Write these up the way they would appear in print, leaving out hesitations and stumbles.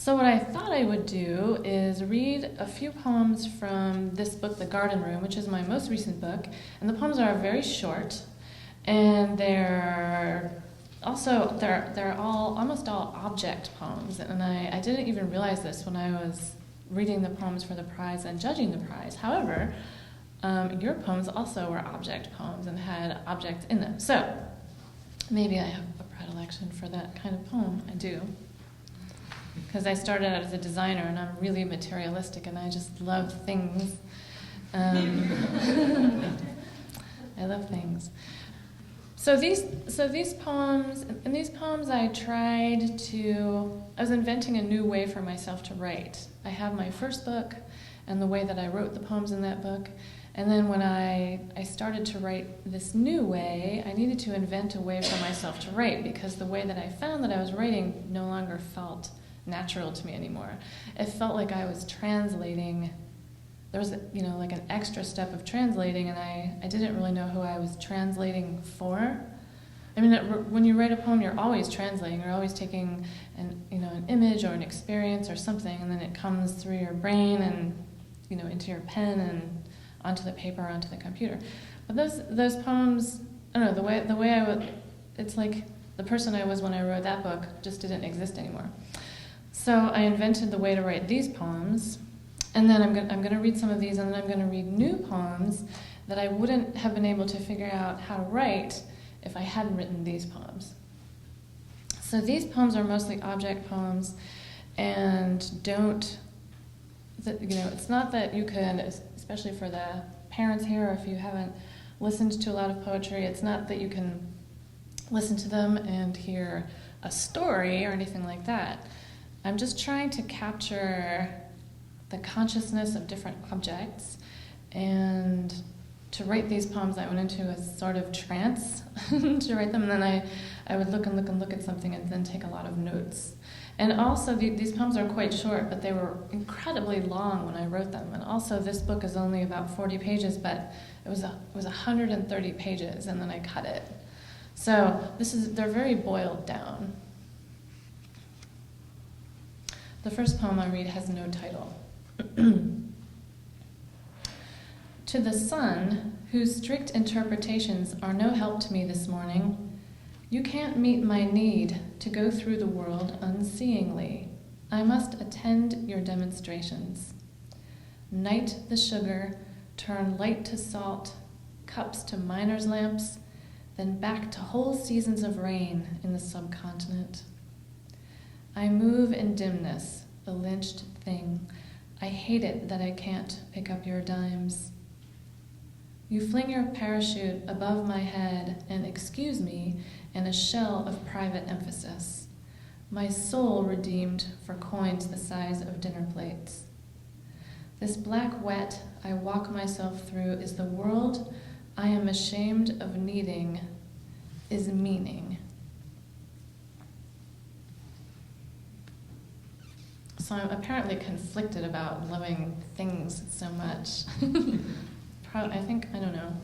So what I thought I would do is read a few poems from this book, The Garden Room, which is my most recent book. And the poems are very short, and they're almost all object poems. And I didn't even realize this when I was reading the poems for the prize and judging the prize. However, your poems also were object poems and had objects in them. So maybe I have a predilection for that kind of poem. I do. Because I started out as a designer, and I'm really materialistic, and I just love things. I love things. So these poems, in these poems I was inventing a new way for myself to write. I have my first book, and the way that I wrote the poems in that book. And then when I started to write this new way, I needed to invent a way for myself to write, because the way that I found that I was writing no longer felt natural to me anymore. It felt like I was translating. There was, like an extra step of translating, and I didn't really know who I was translating for. I mean, when you write a poem, you're always translating. You're always taking an image or an experience or something, and then it comes through your brain and, into your pen and onto the paper, onto the computer. But those poems, I don't know, the way I would, it's like the person I was when I wrote that book just didn't exist anymore. So I invented the way to write these poems, and then I'm going to read some of these, and then I'm going to read new poems that I wouldn't have been able to figure out how to write if I hadn't written these poems. So these poems are mostly object poems, and it's not that you can, especially for the parents here, if you haven't listened to a lot of poetry, it's not that you can listen to them and hear a story or anything like that. I'm just trying to capture the consciousness of different objects, and to write these poems I went into a sort of trance to write them, and then I would look at something and then take a lot of notes. And also these poems are quite short, but they were incredibly long when I wrote them. And also this book is only about 40 pages, but it was 130 pages, and then I cut it. So they're very boiled down. The first poem I read has no title. To the sun, whose strict interpretations are no help to me this morning, you can't meet my need to go through the world unseeingly. I must attend your demonstrations. Night the sugar, turn light to salt, cups to miners' lamps, then back to whole seasons of rain in the subcontinent. I move in dimness, the lynched thing. I hate it that I can't pick up your dimes. You fling your parachute above my head and excuse me in a shell of private emphasis. My soul redeemed for coins the size of dinner plates. This black wet I walk myself through is the world I am ashamed of needing, is meaning. So I'm apparently conflicted about loving things so much. I don't know.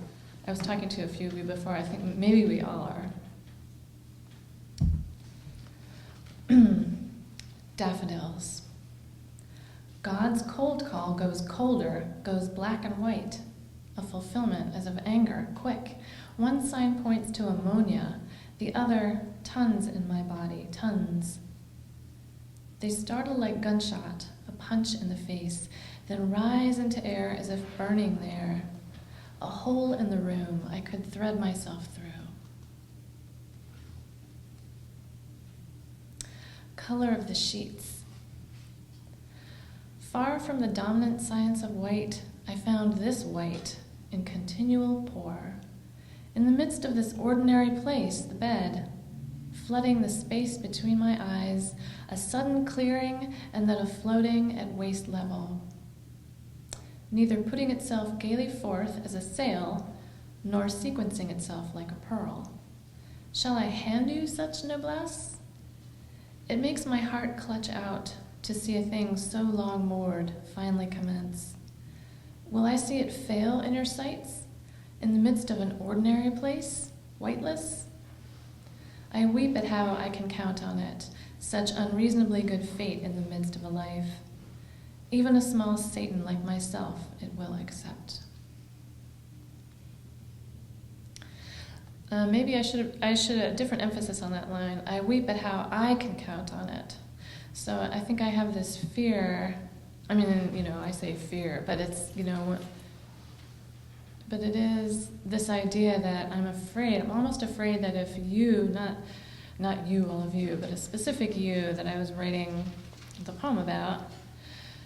I was talking to a few of you before. I think maybe we all are. Daffodils. God's cold call goes colder, goes black and white. A fulfillment as of anger, quick. One sign points to ammonia, the other tons in my body, tons. They startle like gunshot, a punch in the face, then rise into air as if burning there. A hole in the room I could thread myself through. Color of the sheets. Far from the dominant science of white, I found this white in continual pour. In the midst of this ordinary place, the bed, flooding the space between my eyes, a sudden clearing and then a floating at waist level. Neither putting itself gaily forth as a sail, nor sequencing itself like a pearl. Shall I hand you such noblesse? It makes my heart clutch out to see a thing so long moored finally commence. Will I see it fail in your sights, in the midst of an ordinary place, whiteless? I weep at how I can count on it, such unreasonably good fate in the midst of a life. Even a small Satan like myself it will accept. Maybe I should a different emphasis on that line. I weep at how I can count on it. So I think I have this fear. I mean, I say fear, but it's, but it is this idea that I'm almost afraid that if you, not you, all of you, but a specific you that I was writing the poem about,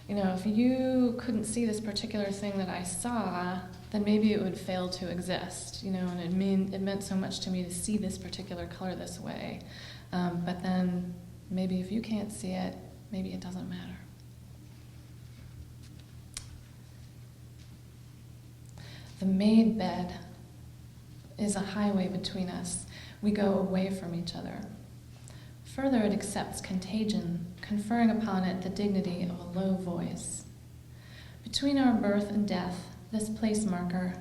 if you couldn't see this particular thing that I saw, then maybe it would fail to exist, and it meant so much to me to see this particular color this way. But then maybe if you can't see it, maybe it doesn't matter. The made bed is a highway between us. We go away from each other. Further, it accepts contagion, conferring upon it the dignity of a low voice. Between our birth and death, this place marker.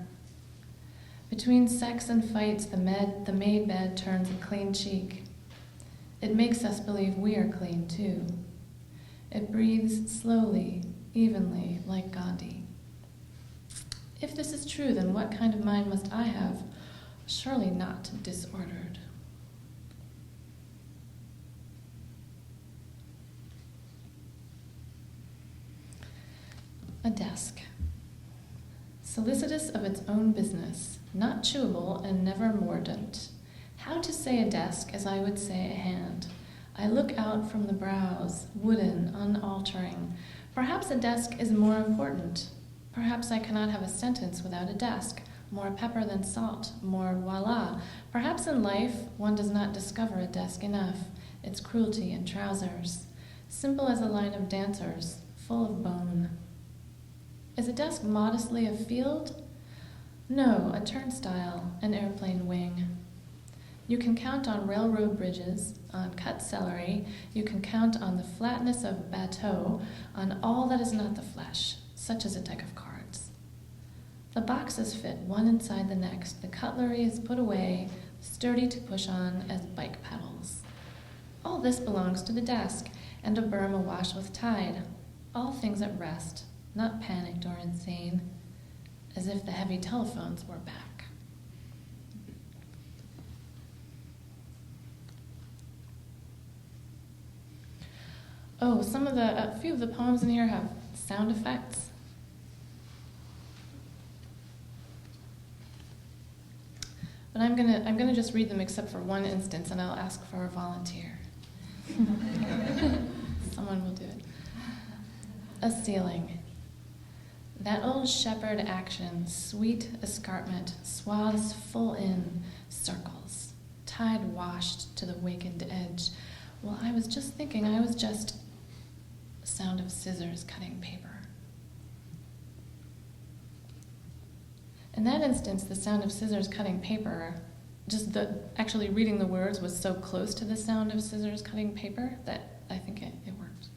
Between sex and fights, the made bed turns a clean cheek. It makes us believe we are clean, too. It breathes slowly, evenly, like Gandhi. If this is true, then what kind of mind must I have? Surely not disordered. A desk. Solicitous of its own business, not chewable and never mordant. How to say a desk as I would say a hand. I look out from the brows, wooden, unaltering. Perhaps a desk is more important. Perhaps I cannot have a sentence without a desk. More pepper than salt, more voila. Perhaps in life one does not discover a desk enough, its cruelty in trousers. Simple as a line of dancers, full of bone. Is a desk modestly a field? No, a turnstile, an airplane wing. You can count on railroad bridges, on cut celery. You can count on the flatness of bateau, on all that is not the flesh, such as a deck of cards. The boxes fit one inside the next. The cutlery is put away, sturdy to push on as bike pedals. All this belongs to the desk, and a berm awash with tide. All things at rest, not panicked or insane, as if the heavy telephones were back. Oh, a few of the poems in here have sound effects. But I'm gonna just read them except for one instance, and I'll ask for a volunteer. Someone will do it. A ceiling. That old shepherd action, sweet escarpment, swaths full in, circles, tide washed to the wakened edge. Well, I was just thinking, sound of scissors cutting paper. In that instance, the sound of scissors cutting paper, actually reading the words was so close to the sound of scissors cutting paper that I think it worked.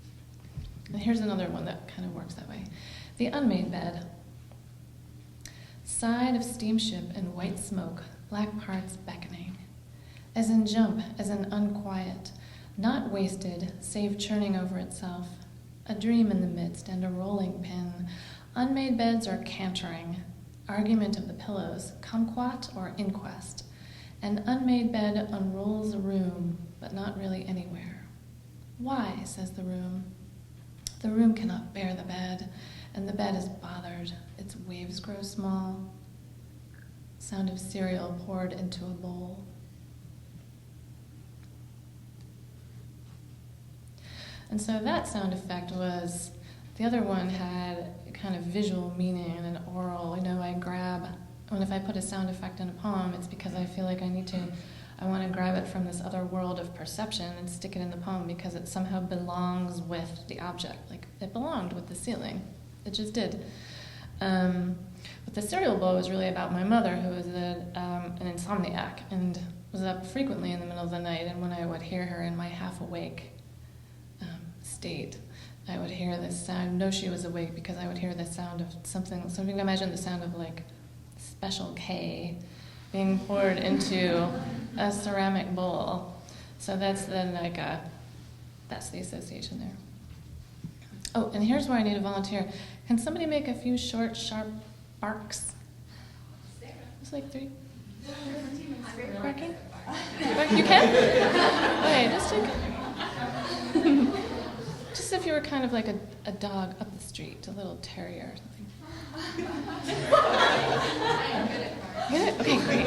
And here's another one that kind of works that way. The unmade bed. Side of steamship and white smoke, black parts beckoning. As in jump, as in unquiet, not wasted, save churning over itself. A dream in the midst and a rolling pin. Unmade beds are cantering. Argument of the pillows, kumquat or inquest. An unmade bed unrolls a room, but not really anywhere. Why, says the room. The room cannot bear the bed, and the bed is bothered. Its waves grow small. Sound of cereal poured into a bowl. And so that sound effect was, the other one had kind of visual meaning and an oral, if I put a sound effect in a poem, it's because I feel like I want to grab it from this other world of perception and stick it in the poem because it somehow belongs with the object. Like, it belonged with the ceiling. It just did. But the cereal bowl was really about my mother, who was an insomniac and was up frequently in the middle of the night, and when I would hear her in my half-awake state, I would hear this sound. Know she was awake because I would hear the sound of something. So you can imagine the sound of like Special K being poured into a ceramic bowl. So that's then like That's the association there. Oh, and here's where I need a volunteer. Can somebody make a few short, sharp barks? It's like 3. Barking? You can? Okay, just if you were kind of like a dog up the street, a little terrier or something. Good? Okay, great.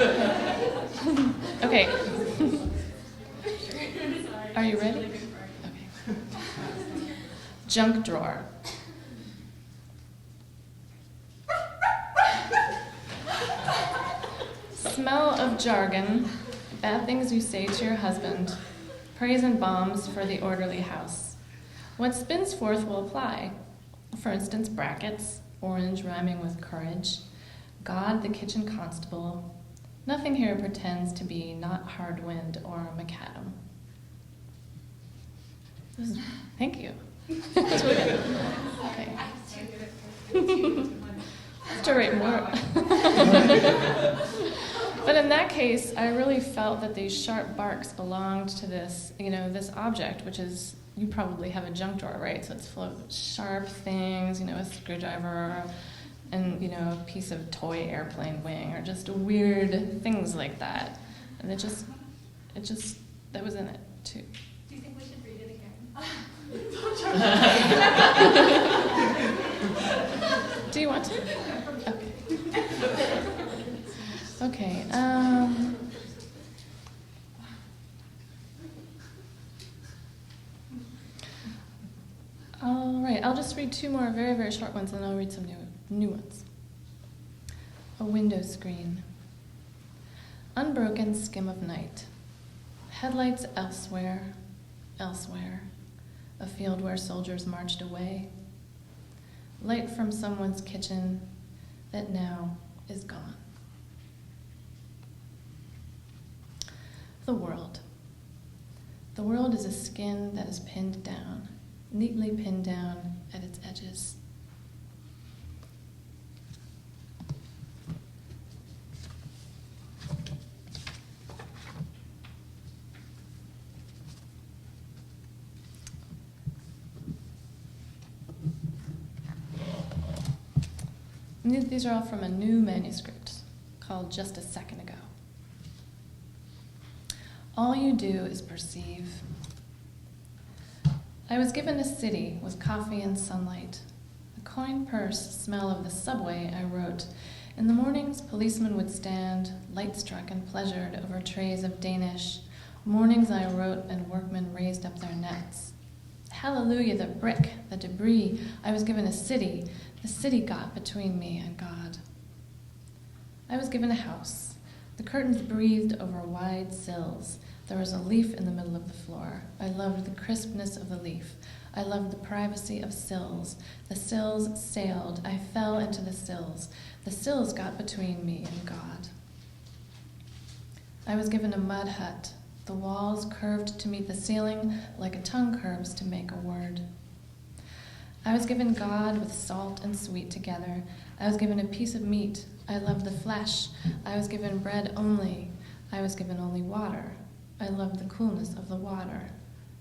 Okay. Are you ready? Okay. Junk drawer. Smell of jargon, bad things you say to your husband, praise and bombs for the orderly house. What spins forth will apply. For instance, brackets, orange rhyming with courage, God the kitchen constable. Nothing here pretends to be not hard wind or macadam. Thank you. That's really good. Okay. Have to write more. But in that case, I really felt that these sharp barks belonged to this, this object, which is, you probably have a junk drawer, right? So it's full of sharp things, a screwdriver and, a piece of toy airplane wing or just weird things like that. And it just, that was in it, too. Do you think we should read it again? Do you want to? Okay. All right, I'll just read 2 more very, very short ones, and then I'll read some new ones. A window screen. Unbroken skim of night. Headlights elsewhere. A field where soldiers marched away. Light from someone's kitchen that now is gone. The world. The world is a skin that is pinned down, neatly pinned down at its edges. These are all from a new manuscript called Just a Second Ago. All you do is perceive. I was given a city with coffee and sunlight. The coin purse smell of the subway, I wrote. In the mornings, policemen would stand, light-struck and pleasured, over trays of Danish. Mornings I wrote, and workmen raised up their nets. Hallelujah, the brick, the debris. I was given a city. The city got between me and God. I was given a house. The curtains breathed over wide sills. There was a leaf in the middle of the floor. I loved the crispness of the leaf. I loved the privacy of sills. The sills sailed. I fell into the sills. The sills got between me and God. I was given a mud hut. The walls curved to meet the ceiling like a tongue curves to make a word. I was given God with salt and sweet together. I was given a piece of meat. I loved the flesh. I was given bread only. I was given only water. I loved the coolness of the water.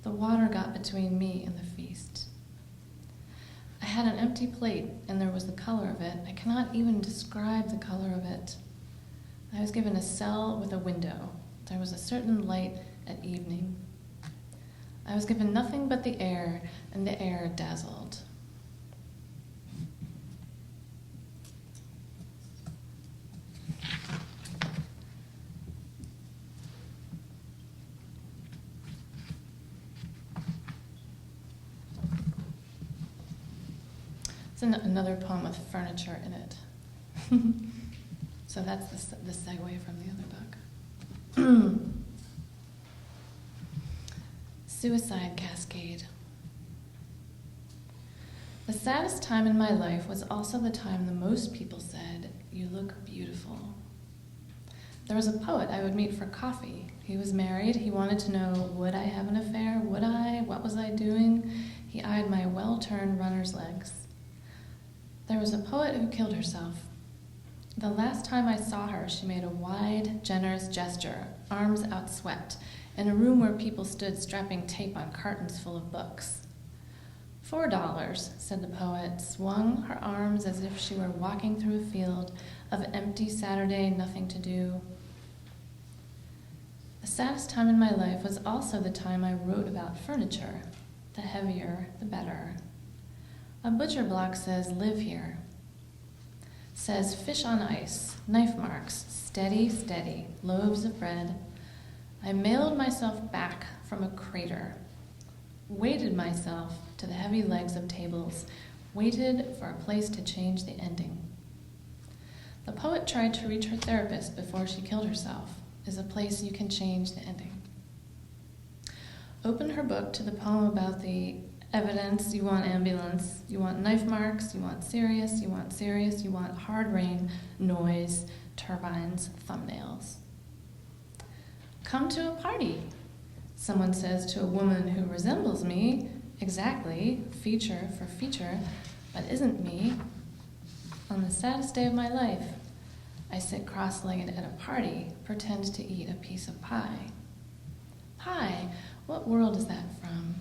The water got between me and the feast. I had an empty plate, and there was the color of it. I cannot even describe the color of it. I was given a cell with a window. There was a certain light at evening. I was given nothing but the air, and the air dazzled. It's another poem with furniture in it. So that's the segue from the other book. Suicide Cascade. The saddest time in my life was also the time the most people said, "You look beautiful." There was a poet I would meet for coffee. He was married. He wanted to know, would I have an affair? Would I? What was I doing? He eyed my well-turned runner's legs. There was a poet who killed herself. The last time I saw her, she made a wide, generous gesture, arms outswept, in a room where people stood strapping tape on cartons full of books. $4, said the poet, swung her arms as if she were walking through a field of empty Saturday nothing to do. The saddest time in my life was also the time I wrote about furniture. The heavier, the better. A butcher block says, live here. Says, fish on ice, knife marks, steady, steady, loaves of bread. I mailed myself back from a crater, weighted myself to the heavy legs of tables, waited for a place to change the ending. The poet tried to reach her therapist before she killed herself. Is a place you can change the ending. Open her book to the poem about the evidence. You want ambulance, you want knife marks, you want serious, you want serious, you want hard rain, noise, turbines, thumbnails. Come to a party, someone says to a woman who resembles me, exactly, feature for feature, but isn't me. On the saddest day of my life, I sit cross-legged at a party, pretend to eat a piece of pie. Pie, what world is that from?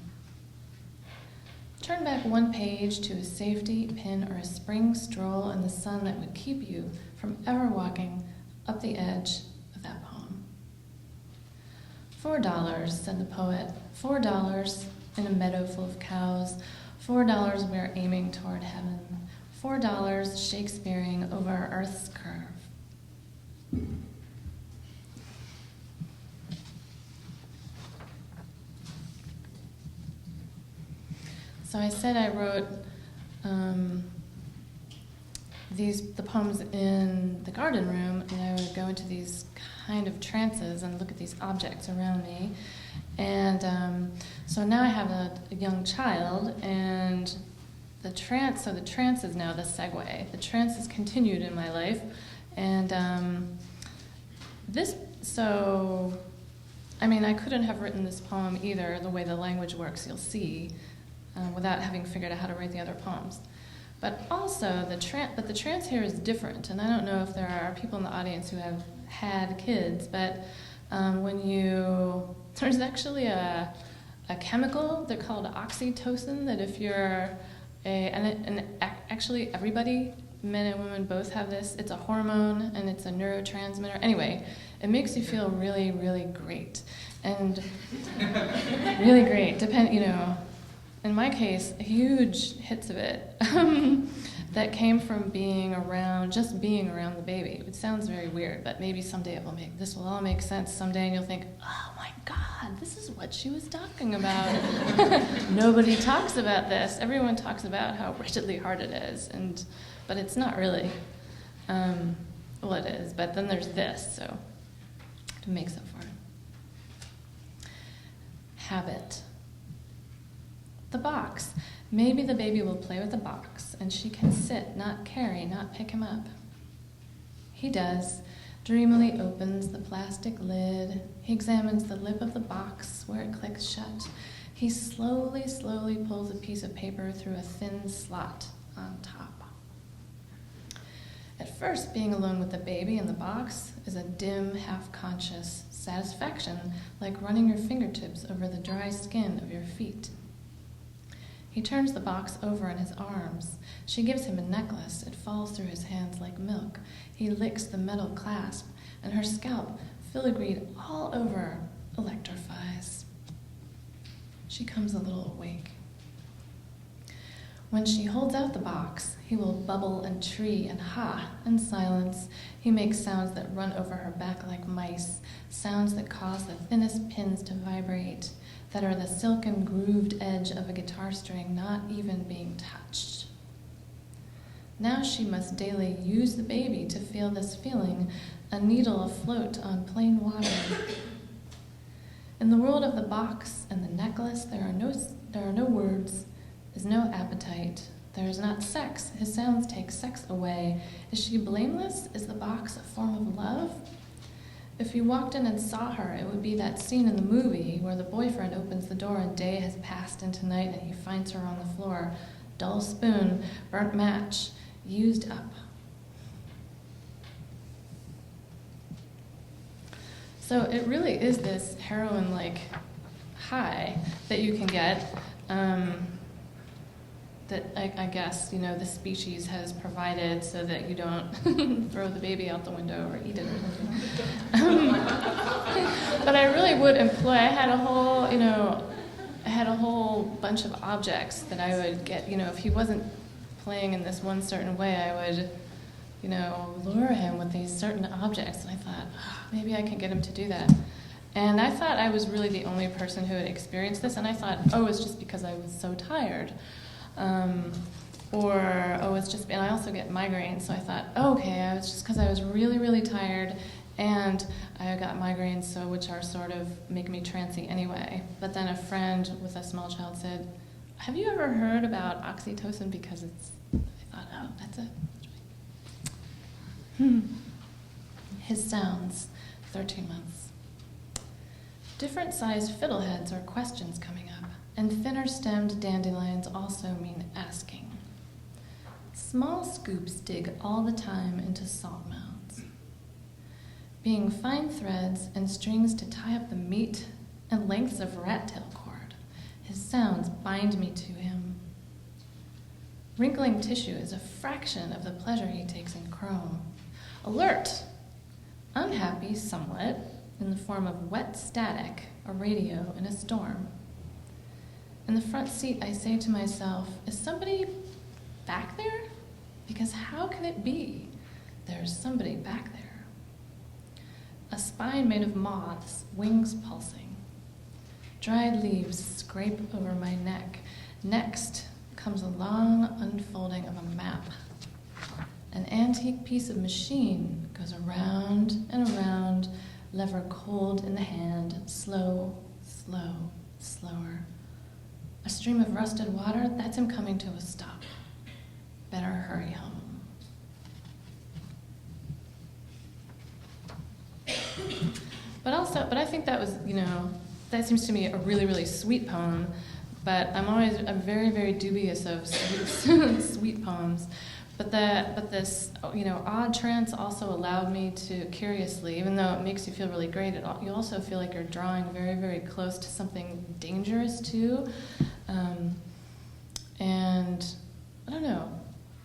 Turn back one page to a safety pin or a spring stroll in the sun that would keep you from ever walking up the edge of that poem. $4, said the poet, $4 in a meadow full of cows, $4 we're aiming toward heaven, $4 Shakespeareing over Earth's curve. So I said I wrote the poems in the garden room, and I would go into these kind of trances and look at these objects around me. And so now I have a young child, and the trance is now the segue. The trance has continued in my life, and I couldn't have written this poem either, the way the language works, you'll see, without having figured out how to write the other poems. But also, the trance here is different, and I don't know if there are people in the audience who have had kids, but there's actually a chemical, they're called oxytocin, that if you're actually everybody, men and women both have this, it's a hormone and it's a neurotransmitter. Anyway, it makes you feel really, really great. And really great, in my case, huge hits of it that came from being around the baby. It sounds very weird, but maybe someday this will all make sense someday, and you'll think, oh my God, this is what she was talking about. Nobody talks about this. Everyone talks about how wretchedly hard it is, but it's not really. Well, it is, but then there's this, so it makes up for it. Habit. The box. Maybe the baby will play with the box, and she can sit, not carry, not pick him up. He does, dreamily opens the plastic lid. He examines the lip of the box where it clicks shut. He slowly, slowly pulls a piece of paper through a thin slot on top. At first, being alone with the baby in the box is a dim, half-conscious satisfaction, like running your fingertips over the dry skin of your feet. He turns the box over in his arms. She gives him a necklace. It falls through his hands like milk. He licks the metal clasp, and her scalp, filigreed all over, electrifies. She comes a little awake. When she holds out the box, he will bubble and tree and ha and silence. He makes sounds that run over her back like mice, sounds that cause the thinnest pins to vibrate, that are the silken grooved edge of a guitar string not even being touched. Now she must daily use the baby to feel this feeling, a needle afloat on plain water. In the world of the box and the necklace, there are no words, there's no appetite, there is not sex. His sounds take sex away. Is she blameless? Is the box a form of love? If you walked in and saw her, it would be that scene in the movie where the boyfriend opens the door and day has passed into night and he finds her on the floor. Dull spoon, burnt match, used up. So it really is this heroin-like high that you can get, that I guess, the species has provided so that you don't throw the baby out the window or eat it or something. But I really would employ, I had a whole bunch of objects that I would get, if he wasn't playing in this one certain way, I would, lure him with these certain objects. And I thought, maybe I can get him to do that. And I thought I was really the only person who had experienced this, and I thought, it's just because I was so tired. It's just, and I also get migraines, so I thought, okay, it's just because I was really, really tired, and I got migraines, which are sort of make me trancy anyway. But then a friend with a small child said, have you ever heard about oxytocin? Because I thought, that's it. His sounds, 13 months. Different sized fiddleheads are questions coming up, and thinner stemmed dandelions also mean asking. Small scoops dig all the time into salt mounds. Being fine threads and strings to tie up the meat and lengths of rat-tail cord, his sounds bind me to him. Wrinkling tissue is a fraction of the pleasure he takes in chrome. Alert! Unhappy somewhat, in the form of wet static, a radio in a storm. In the front seat, I say to myself, is somebody back there? Because how can it be there's somebody back there? A spine made of moths, wings pulsing. Dried leaves scrape over my neck. Next comes a long unfolding of a map. An antique piece of machine goes around and around, lever cold in the hand, slow, slow, slower. A stream of rusted water, that's him coming to a stop. Better hurry home. But I think that was, that seems to me a really, really sweet poem, but I'm very, very dubious of sweet poems. But this, odd trance also allowed me to curiously, even though it makes you feel really great, you also feel like you're drawing very, very close to something dangerous too. And I don't know.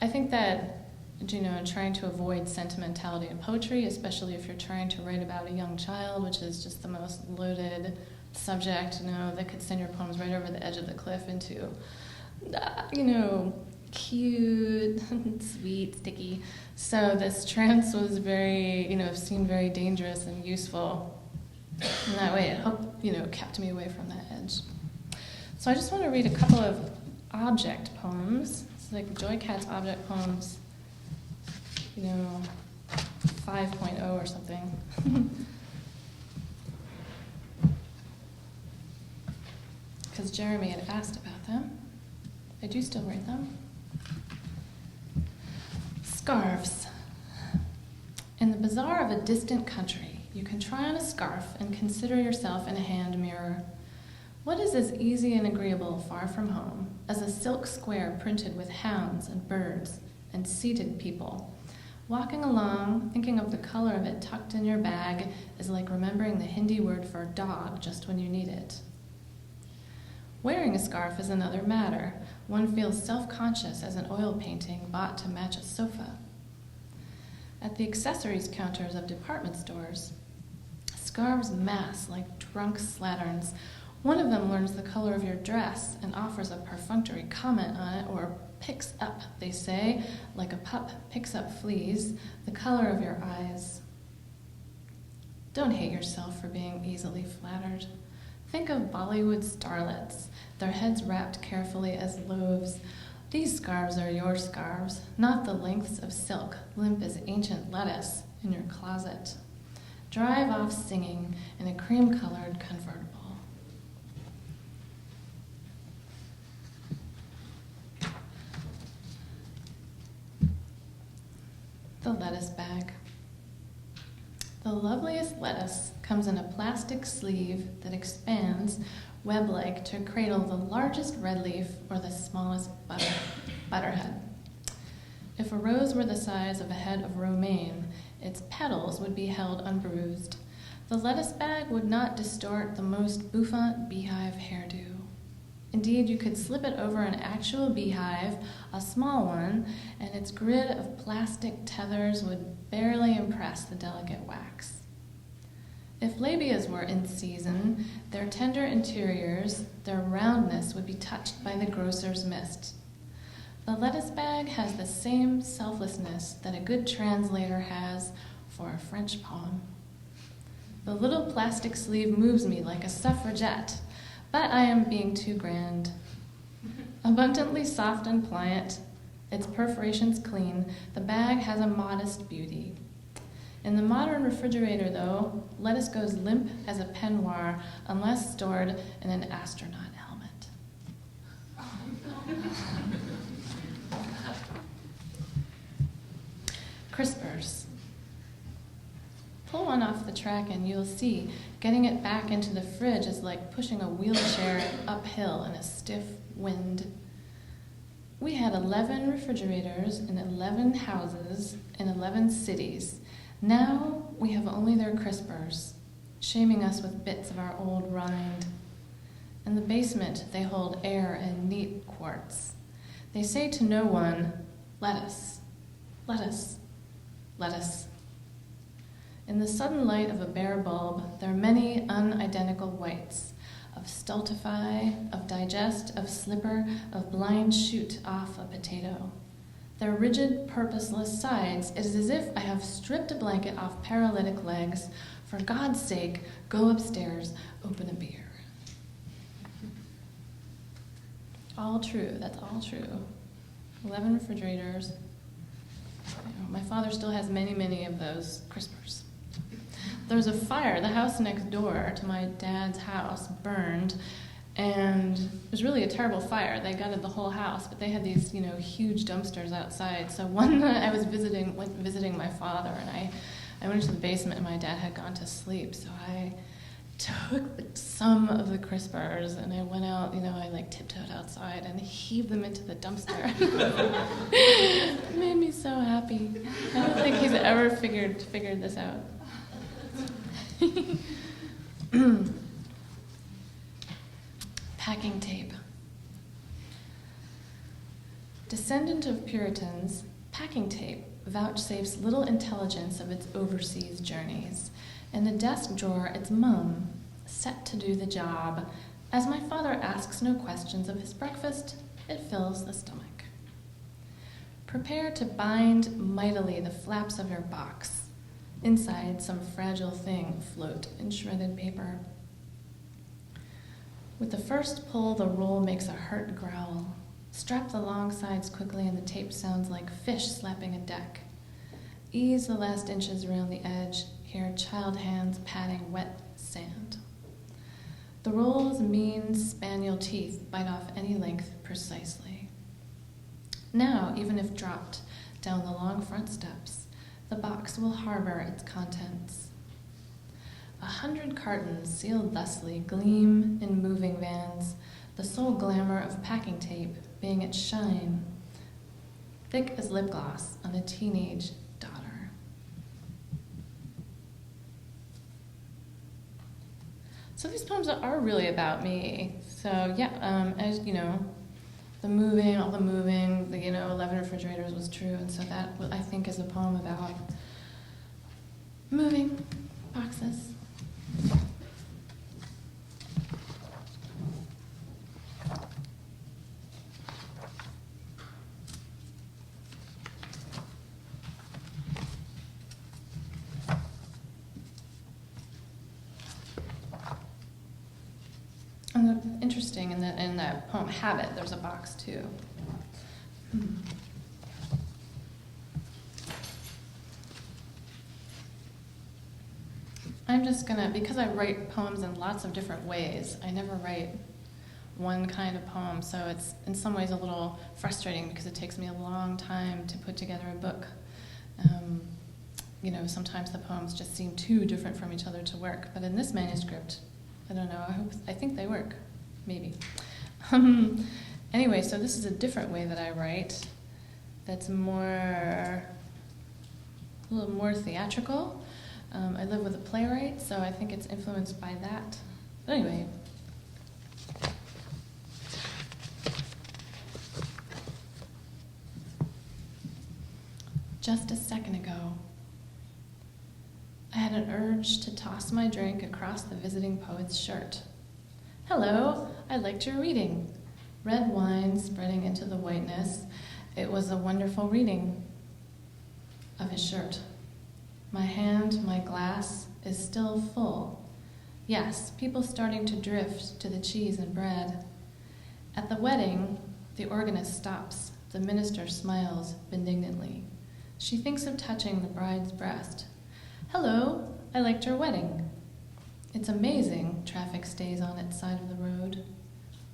I think that, trying to avoid sentimentality in poetry, especially if you're trying to write about a young child, which is just the most loaded subject, that could send your poems right over the edge of the cliff into, cute, sweet, sticky. So this trance was very, seemed very dangerous and useful. And that way it kept me away from that edge. So I just want to read a couple of object poems. It's like Joy Katz object poems, 5.0 or something. Because Jeremy had asked about them. I do still write them. Scarves. In the bazaar of a distant country, you can try on a scarf and consider yourself in a hand mirror. What is as easy and agreeable far from home as a silk square printed with hounds and birds and seated people? Walking along, thinking of the color of it tucked in your bag is like remembering the Hindi word for dog just when you need it. Wearing a scarf is another matter. One feels self-conscious as an oil painting bought to match a sofa. At the accessories counters of department stores, scarves mass like drunk slatterns. One of them learns the color of your dress and offers a perfunctory comment on it, or picks up, they say, like a pup picks up fleas, the color of your eyes. Don't hate yourself for being easily flattered. Think of Bollywood starlets, their heads wrapped carefully as loaves. These scarves are your scarves, not the lengths of silk, limp as ancient lettuce in your closet. Drive off singing in a cream-colored convertible. The lettuce bag. The loveliest lettuce comes in a plastic sleeve that expands web-like to cradle the largest red leaf or the smallest butterhead. If a rose were the size of a head of romaine, its petals would be held unbruised. The lettuce bag would not distort the most bouffant beehive hairdo. Indeed, you could slip it over an actual beehive, a small one, and its grid of plastic tethers would barely impress the delicate wax. If labias were in season, their tender interiors, their roundness would be touched by the grocer's mist. The lettuce bag has the same selflessness that a good translator has for a French poem. The little plastic sleeve moves me like a suffragette, but I am being too grand. Abundantly soft and pliant, its perforations clean, the bag has a modest beauty. In the modern refrigerator, though, lettuce goes limp as a peignoir unless stored in an astronaut helmet. Crispers. Pull one off the track and you'll see getting it back into the fridge is like pushing a wheelchair uphill in a stiff wind. We had 11 refrigerators in 11 houses in 11 cities. Now we have only their crispers, shaming us with bits of our old rind. In the basement, they hold air and neat quartz. They say to no one, lettuce, lettuce, lettuce. In the sudden light of a bare bulb, there are many unidentical whites, of stultify, of digest, of slipper, of blind shoot off a potato. Their rigid, purposeless sides, it is as if I have stripped a blanket off paralytic legs. For God's sake, go upstairs, open a beer. All true, that's all true. 11 refrigerators. My father still has many, many of those crispers. There was a fire. The house next door to my dad's house burned, and it was really a terrible fire. They gutted the whole house, but they had these, huge dumpsters outside. So one night I was went visiting my father, and I went into the basement, and my dad had gone to sleep. So I took some of the crispers, and I went out. I tiptoed outside and heaved them into the dumpster. It made me so happy. I don't think he's ever figured this out. Packing tape. Descendant of Puritans, packing tape vouchsafes little intelligence of its overseas journeys. In the desk drawer, its mum, set to do the job. As my father asks no questions of his breakfast, it fills the stomach. Prepare to bind mightily the flaps of your box. Inside, some fragile thing afloat in shredded paper. With the first pull, the roll makes a hurt growl. Strap the long sides quickly and the tape sounds like fish slapping a deck. Ease the last inches around the edge, hear child hands patting wet sand. The roll's mean spaniel teeth bite off any length precisely. Now, even if dropped down the long front steps, the box will harbor its contents. 100 cartons sealed thusly gleam in moving vans, the sole glamour of packing tape being its shine, thick as lip gloss on a teenage daughter. So these poems are really about me. So as all the moving, 11 refrigerators was true, and so that I think is a poem about moving boxes. And interesting, in that poem Habit, there's a box too. I'm just gonna, because I write poems in lots of different ways, I never write one kind of poem, so it's in some ways a little frustrating because it takes me a long time to put together a book. Sometimes the poems just seem too different from each other to work, but in this manuscript, I don't know, I think they work, maybe. Anyway, so this is a different way that I write that's a little more theatrical. I live with a playwright, so I think it's influenced by that. But anyway. Just a second ago, I had an urge to toss my drink across the visiting poet's shirt. Hello, I liked your reading. Red wine spreading into the whiteness. It was a wonderful reading of his shirt. My hand, my glass, is still full. Yes, people starting to drift to the cheese and bread. At the wedding, the organist stops. The minister smiles benignantly. She thinks of touching the bride's breast. Hello, I liked your wedding. It's amazing traffic stays on its side of the road.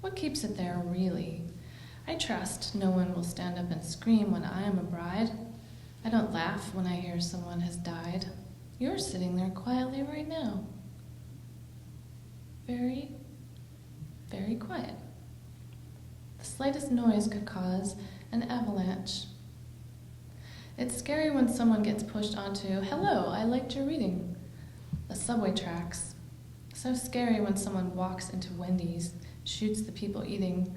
What keeps it there, really? I trust no one will stand up and scream when I am a bride. I don't laugh when I hear someone has died. You're sitting there quietly right now. Very, very quiet. The slightest noise could cause an avalanche. It's scary when someone gets pushed onto, hello, I liked your reading, the subway tracks. So scary when someone walks into Wendy's, shoots the people eating.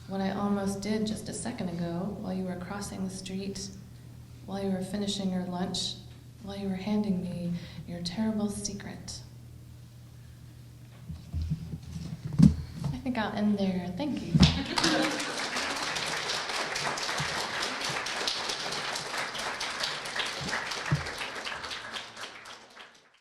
What I almost did just a second ago while you were crossing the street, while you were finishing your lunch, while you were handing me your terrible secret. I think I'll end there. Thank you.